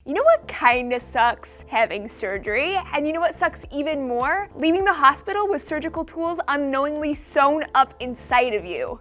You know what kinda sucks? Having surgery. And you know what sucks even more? Leaving the hospital with surgical tools unknowingly sewn up inside of you.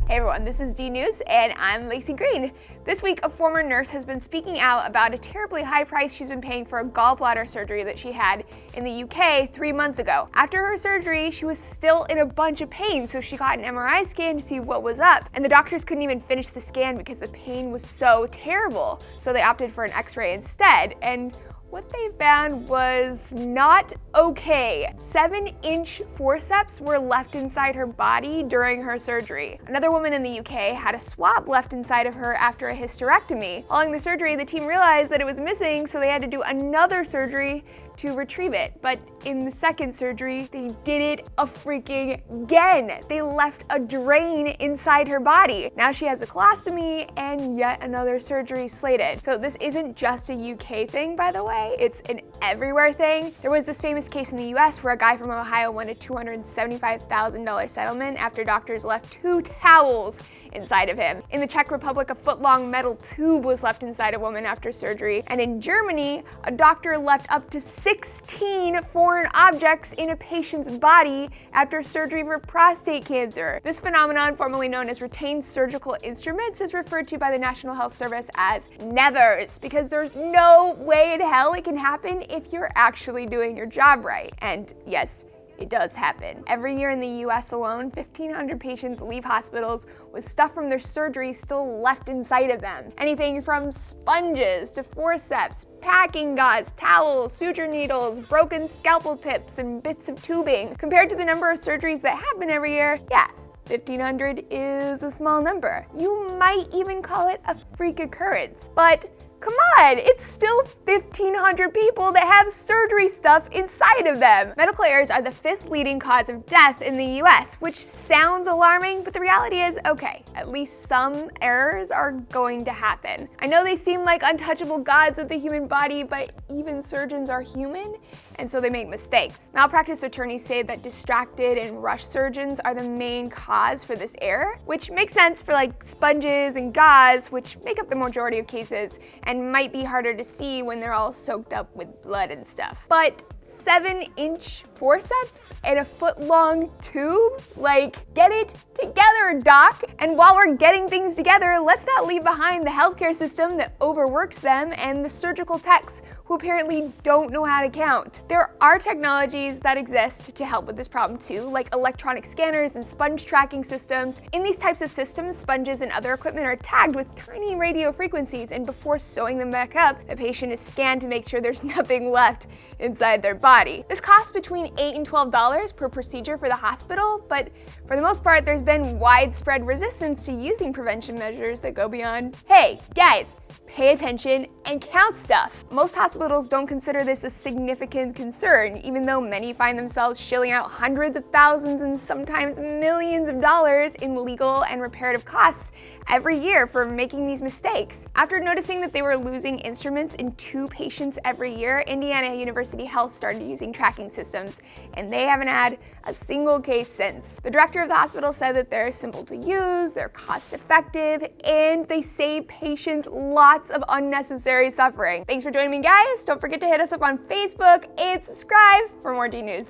Hey everyone, this is D News and I'm Laci Green. This week, a former nurse has been speaking out about a terribly high price she's been paying for a gallbladder surgery that she had in the UK 3 months ago. After her surgery, she was still in a bunch of pain, so she got an MRI scan to see what was up. And the doctors couldn't even finish the scan because the pain was so terrible. So they opted for an X-ray instead. And what they found was not okay. 7-inch forceps were left inside her body during her surgery. Another woman in the UK had a swab left inside of her after a hysterectomy. Following the surgery, the team realized that it was missing, so they had to do another surgery to retrieve it. But in the second surgery, they did it again. They left a drain inside her body. Now she has a colostomy and yet another surgery slated. So this isn't just a UK thing, by the way, it's an everywhere thing. There was this famous case in the US where a guy from Ohio won a $275,000 settlement after doctors left 2 towels inside of him. In the Czech Republic, a foot-long metal tube was left inside a woman after surgery. And in Germany, a doctor left up to 16 foreign objects in a patient's body after surgery for prostate cancer. This phenomenon, formerly known as retained surgical instruments, is referred to by the National Health Service as nevers, because there's no way in hell it can happen if you're actually doing your job right. And yes, it does happen. Every year in the US alone, 1,500 patients leave hospitals with stuff from their surgery still left inside of them. Anything from sponges to forceps, packing gauze, towels, suture needles, broken scalpel tips, and bits of tubing. Compared to the number of surgeries that happen every year, yeah, 1,500 is a small number. You might even call it a freak occurrence, but come on, it's still 1,500 people that have surgery stuff inside of them. Medical errors are the 5th leading cause of death in the US, which sounds alarming, but the reality is, okay, at least some errors are going to happen. I know they seem like untouchable gods of the human body, but even surgeons are human, and so they make mistakes. Malpractice attorneys say that distracted and rushed surgeons are the main cause for this error, which makes sense for like sponges and gauze, which make up the majority of cases, and might be harder to see when they're all soaked up with blood and stuff. But 7-inch forceps and a foot-long tube? Like, get it together, doc! And while we're getting things together, let's not leave behind the healthcare system that overworks them and the surgical techs who apparently don't know how to count. There are technologies that exist to help with this problem too, like electronic scanners and sponge tracking systems. In these types of systems, sponges and other equipment are tagged with tiny radio frequencies, and before sewing them back up, the patient is scanned to make sure there's nothing left inside their body. This costs between $8 and $12 per procedure for the hospital, but for the most part, there's been widespread resistance to using prevention measures that go beyond, hey, guys, pay attention and count stuff. Most hospitals don't consider this a significant concern, even though many find themselves shelling out hundreds of thousands and sometimes millions of dollars in legal and reparative costs every year for making these mistakes. After noticing that they were losing instruments in 2 patients every year, Indiana University Health started using tracking systems, and they haven't had a single case since. The director of the hospital said that they're simple to use, they're cost effective, and they save patients lots of unnecessary suffering. Thanks for joining me, guys. Don't forget to hit us up on Facebook and subscribe for more D News.